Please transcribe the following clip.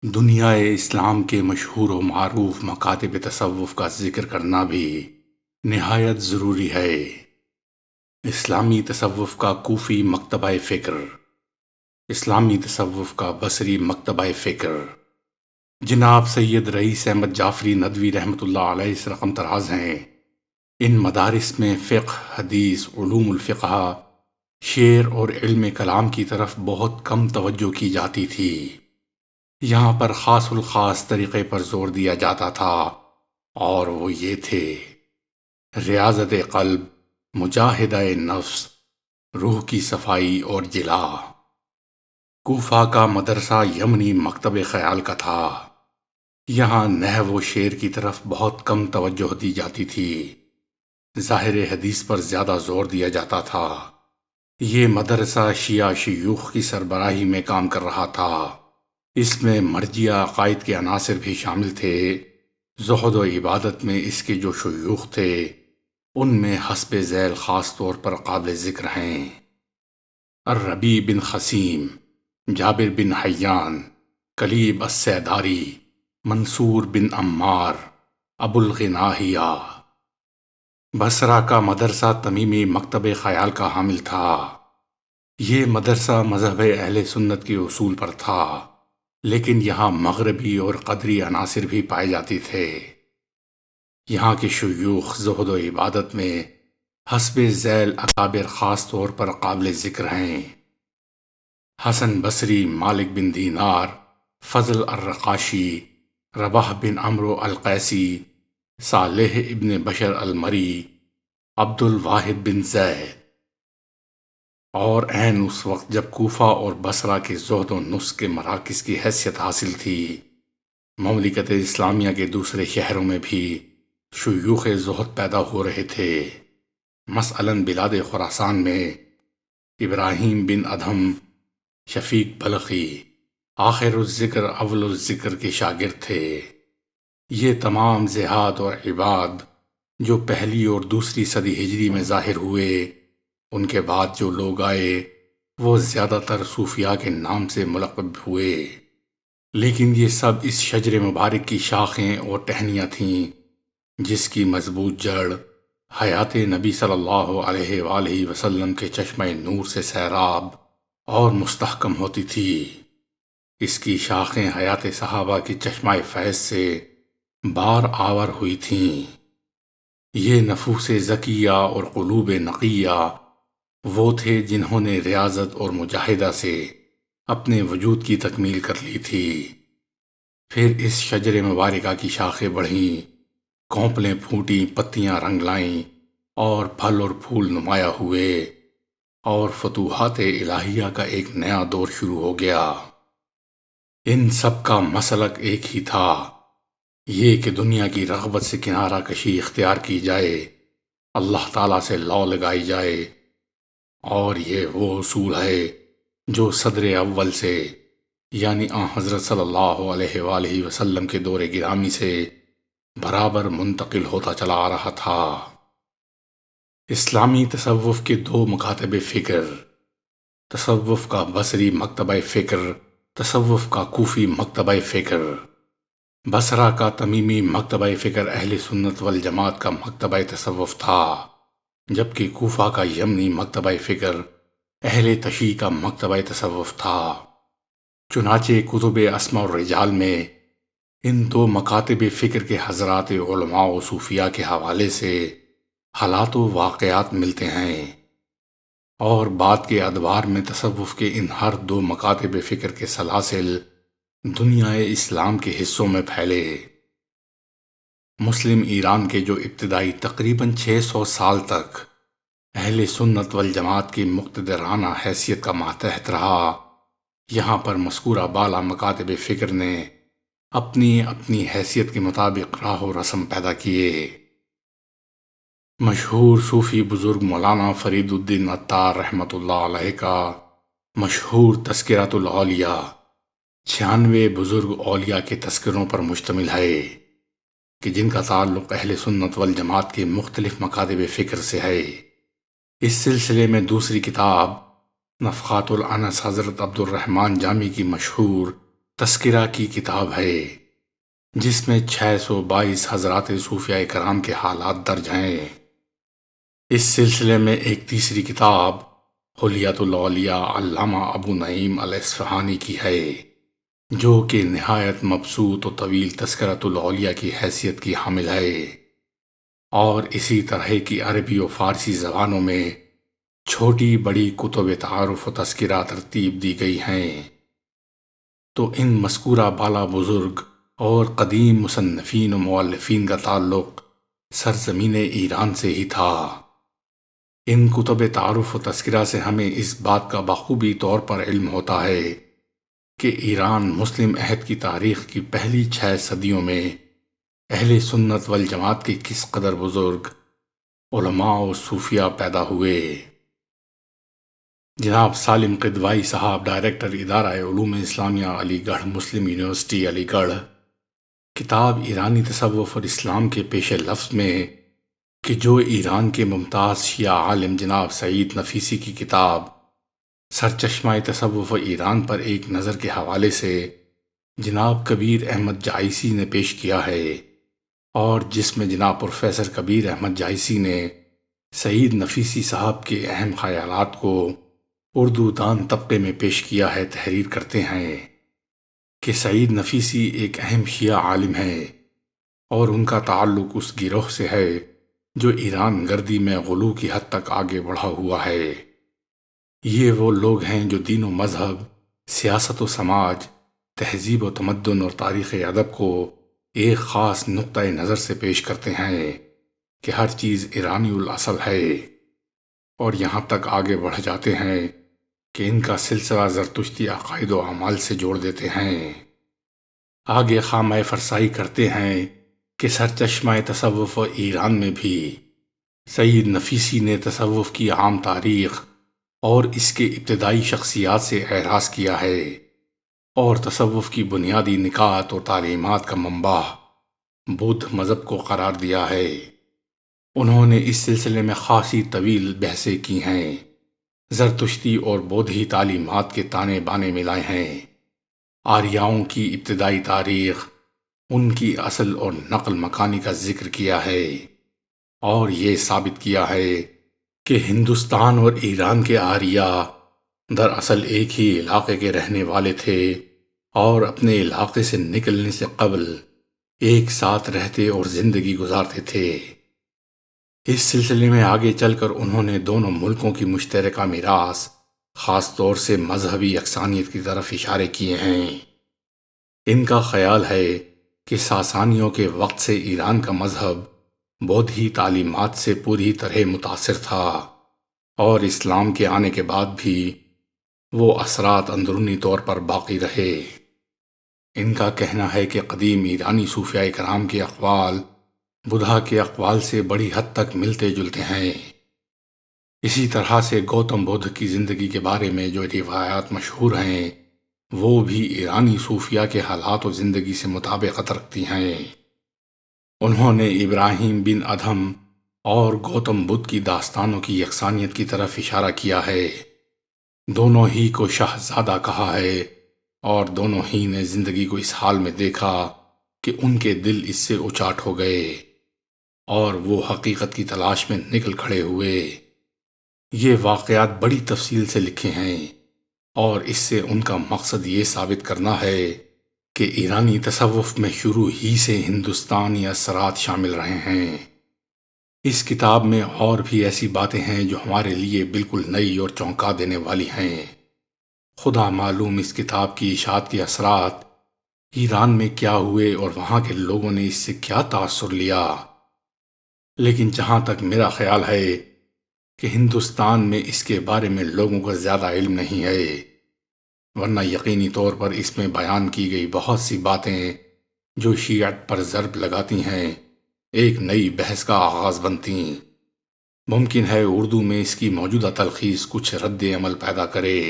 دنیا اسلام کے مشہور و معروف مکاتب تصوف کا ذکر کرنا بھی نہایت ضروری ہے۔ اسلامی تصوف کا کوفی مکتبہ فکر، اسلامی تصوف کا بصری مکتبہ فکر جناب سید رئیس احمد جعفری ندوی رحمۃ اللہ علیہ سے رقم طراز ہیں۔ ان مدارس میں فقہ، حدیث، علوم الفقہ، شعر اور علم کلام کی طرف بہت کم توجہ کی جاتی تھی۔ یہاں پر خاص الخاص طریقے پر زور دیا جاتا تھا، اور وہ یہ تھے: ریاضت قلب، مجاہدہ نفس، روح کی صفائی اور جلا۔ کوفہ کا مدرسہ یمنی مکتب خیال کا تھا۔ یہاں نحو و شعر کی طرف بہت کم توجہ دی جاتی تھی، ظاہر حدیث پر زیادہ زور دیا جاتا تھا۔ یہ مدرسہ شیعہ شیوخ کی سربراہی میں کام کر رہا تھا۔ اس میں مرجیہ عقائد کے عناصر بھی شامل تھے۔ زہد و عبادت میں اس کے جو شیوخ تھے، ان میں حسب ذیل خاص طور پر قابل ذکر ہیں: الربیع بن خثیم، جابر بن حیان، کلیب السیداری، منصور بن عمار، ابو الغناہیہ۔ بصرہ کا مدرسہ تمیمی مکتب خیال کا حامل تھا۔ یہ مدرسہ مذہب اہل سنت کے اصول پر تھا، لیکن یہاں مغربی اور قدری عناصر بھی پائے جاتے تھے۔ یہاں کے شیوخ زہد و عبادت میں حسب ذیل اکابر خاص طور پر قابل ذکر ہیں: حسن بصری، مالک بن دینار، فضل الرقاشی، رباح بن عمرو القیسی، صالح ابن بشر المری، عبد الواحد بن زید۔ اور عین اس وقت جب کوفہ اور بصرہ کے زہد و نفس کے مراکز کی حیثیت حاصل تھی، مملکت اسلامیہ کے دوسرے شہروں میں بھی شیوخ زہد پیدا ہو رہے تھے۔ مثلاً بلاد خراسان میں ابراہیم بن ادھم، شفیق بلخی آخر الذکر اول الذکر کے شاگرد تھے۔ یہ تمام زہاد اور عباد جو پہلی اور دوسری صدی ہجری میں ظاہر ہوئے، ان کے بعد جو لوگ آئے وہ زیادہ تر صوفیاء کے نام سے ملقب ہوئے، لیکن یہ سب اس شجر مبارک کی شاخیں اور ٹہنیاں تھیں جس کی مضبوط جڑ حیات نبی صلی اللہ علیہ وآلہ وسلم کے چشمہ نور سے سیراب اور مستحکم ہوتی تھی۔ اس کی شاخیں حیات صحابہ کی چشمہ فیض سے بار آور ہوئی تھیں۔ یہ نفوس زکیہ اور قلوب نقیہ وہ تھے جنہوں نے ریاضت اور مجاہدہ سے اپنے وجود کی تکمیل کر لی تھی۔ پھر اس شجر مبارکہ کی شاخیں بڑھیں، کونپلیں پھوٹیں، پتیاں رنگ لائیں، اور پھل اور پھول نمایاں ہوئے، اور فتوحات الہیہ کا ایک نیا دور شروع ہو گیا۔ ان سب کا مسلک ایک ہی تھا، یہ کہ دنیا کی رغبت سے کنارہ کشی اختیار کی جائے، اللہ تعالیٰ سے لو لگائی جائے، اور یہ وہ اصول ہے جو صدر اول سے یعنی آن حضرت صلی اللہ علیہ وآلہ وسلم کے دور گرامی سے برابر منتقل ہوتا چلا آ رہا تھا۔ اسلامی تصوف کے دو مکاتب فکر، تصوف کا بصری مکتبہ فکر، تصوف کا کوفی مکتبہ فکر۔ بصرہ کا تمیمی مکتبہ فکر اہل سنت والجماعت کا مکتبہ تصوف تھا، جبکہ کوفہ کا یمنی مکتبہ فکر اہل تشیع کا مکتبہ تصوف تھا۔ چنانچہ کتب اسماء الرجال میں ان دو مکاتب فکر کے حضرات علماء و صوفیاء کے حوالے سے حالات و واقعات ملتے ہیں، اور بعد کے ادوار میں تصوف کے ان ہر دو مکاتب فکر کے سلاسل دنیا اسلام کے حصوں میں پھیلے۔ مسلم ایران کے جو ابتدائی تقریباً 600 سال تک اہل سنت والجماعت کی مقتدرانہ حیثیت کا ماتحت رہا، یہاں پر مذکورہ بالا مکاتب فکر نے اپنی اپنی حیثیت کے مطابق راہ و رسم پیدا کیے۔ مشہور صوفی بزرگ مولانا فرید الدین عطار رحمۃ اللہ علیہ کا مشہور تذکرۃ الاولیاء 96 بزرگ اولیاء کے تذکروں پر مشتمل ہے، کہ جن کا تعلق اہل سنت والجماعت کے مختلف مکاتب فکر سے ہے۔ اس سلسلے میں دوسری کتاب نفخات الانس حضرت عبد الرحمن جامی کی مشہور تذکرہ کی کتاب ہے، جس میں 622 حضرات صوفیاء کرام کے حالات درج ہیں۔ اس سلسلے میں ایک تیسری کتاب حلیۃ الاولیاء علامہ ابو نعیم الاصفہانی کی ہے، جو کہ نہایت مبسوط و طویل تذکرۃ الاولیاء کی حیثیت کی حامل ہے، اور اسی طرح کی عربی و فارسی زبانوں میں چھوٹی بڑی کتب تعارف و تذکرہ ترتیب دی گئی ہیں۔ تو ان مذکورہ بالا بزرگ اور قدیم مصنفین و مؤلفین کا تعلق سرزمین ایران سے ہی تھا۔ ان کتب تعارف و تذکرہ سے ہمیں اس بات کا بخوبی طور پر علم ہوتا ہے کہ ایران مسلم عہد کی تاریخ کی پہلی 6 صدیوں میں اہل سنت والجماعت کے کس قدر بزرگ علماء و صوفیاء پیدا ہوئے۔ جناب سالم قدوائی صاحب، ڈائریکٹر ادارہ علوم اسلامیہ علی گڑھ مسلم یونیورسٹی علی گڑھ، کتاب ایرانی تصوف اور اسلام کے پیش لفظ میں کہ جو ایران کے ممتاز شیعہ عالم جناب سعید نفیسی کی کتاب سرچشمہ تصوف ایران پر ایک نظر کے حوالے سے جناب کبیر احمد جائسی نے پیش کیا ہے، اور جس میں جناب پروفیسر کبیر احمد جائسی نے سعید نفیسی صاحب کے اہم خیالات کو اردو دان طبقے میں پیش کیا ہے، تحریر کرتے ہیں کہ سعید نفیسی ایک اہم شیعہ عالم ہیں، اور ان کا تعلق اس گروہ سے ہے جو ایران گردی میں غلو کی حد تک آگے بڑھا ہوا ہے۔ یہ وہ لوگ ہیں جو دین و مذہب، سیاست و سماج، تہذیب و تمدن اور تاریخ ادب کو ایک خاص نقطۂ نظر سے پیش کرتے ہیں کہ ہر چیز ایرانی الاصل ہے، اور یہاں تک آگے بڑھ جاتے ہیں کہ ان کا سلسلہ زرتشتی عقائد و اعمال سے جوڑ دیتے ہیں۔ آگے خامہ فرسائی کرتے ہیں کہ سرچشمہ تصوف ایران میں بھی سعید نفیسی نے تصوف کی عام تاریخ اور اس کے ابتدائی شخصیات سے اعراض کیا ہے، اور تصوف کی بنیادی نکات اور تعلیمات کا منبع بدھ مذہب کو قرار دیا ہے۔ انہوں نے اس سلسلے میں خاصی طویل بحثیں کی ہیں، زرتشتی اور بودھی تعلیمات کے تانے بانے ملائے ہیں، آریاؤں کی ابتدائی تاریخ، ان کی اصل اور نقل مکانی کا ذکر کیا ہے، اور یہ ثابت کیا ہے کہ ہندوستان اور ایران کے آریا دراصل ایک ہی علاقے کے رہنے والے تھے، اور اپنے علاقے سے نکلنے سے قبل ایک ساتھ رہتے اور زندگی گزارتے تھے۔ اس سلسلے میں آگے چل کر انہوں نے دونوں ملکوں کی مشترکہ میراث، خاص طور سے مذہبی یکسانیت کی طرف اشارے کیے ہیں۔ ان کا خیال ہے کہ ساسانیوں کے وقت سے ایران کا مذہب بودھی تعلیمات سے پوری طرح متاثر تھا، اور اسلام کے آنے کے بعد بھی وہ اثرات اندرونی طور پر باقی رہے۔ ان کا کہنا ہے کہ قدیم ایرانی صوفیاء کرام کے اقوال بدھا کے اقوال سے بڑی حد تک ملتے جلتے ہیں۔ اسی طرح سے گوتم بدھ کی زندگی کے بارے میں جو روایات مشہور ہیں، وہ بھی ایرانی صوفیاء کے حالات و زندگی سے مطابقت رکھتی ہیں۔ انہوں نے ابراہیم بن ادھم اور گوتم بدھ کی داستانوں کی یکسانیت کی طرف اشارہ کیا ہے۔ دونوں ہی کو شہزادہ کہا ہے، اور دونوں ہی نے زندگی کو اس حال میں دیکھا کہ ان کے دل اس سے اچاٹ ہو گئے، اور وہ حقیقت کی تلاش میں نکل کھڑے ہوئے۔ یہ واقعات بڑی تفصیل سے لکھے ہیں، اور اس سے ان کا مقصد یہ ثابت کرنا ہے کہ ایرانی تصوف میں شروع ہی سے ہندوستانی اثرات شامل رہے ہیں۔ اس کتاب میں اور بھی ایسی باتیں ہیں جو ہمارے لیے بالکل نئی اور چونکا دینے والی ہیں۔ خدا معلوم اس کتاب کی اشاعت کے اثرات ایران میں کیا ہوئے اور وہاں کے لوگوں نے اس سے کیا تاثر لیا، لیکن جہاں تک میرا خیال ہے کہ ہندوستان میں اس کے بارے میں لوگوں کو زیادہ علم نہیں ہے، ورنہ یقینی طور پر اس میں بیان کی گئی بہت سی باتیں جو شیعت پر ضرب لگاتی ہیں ایک نئی بحث کا آغاز بنتی۔ ممکن ہے اردو میں اس کی موجودہ تلخیص کچھ رد عمل پیدا کرے۔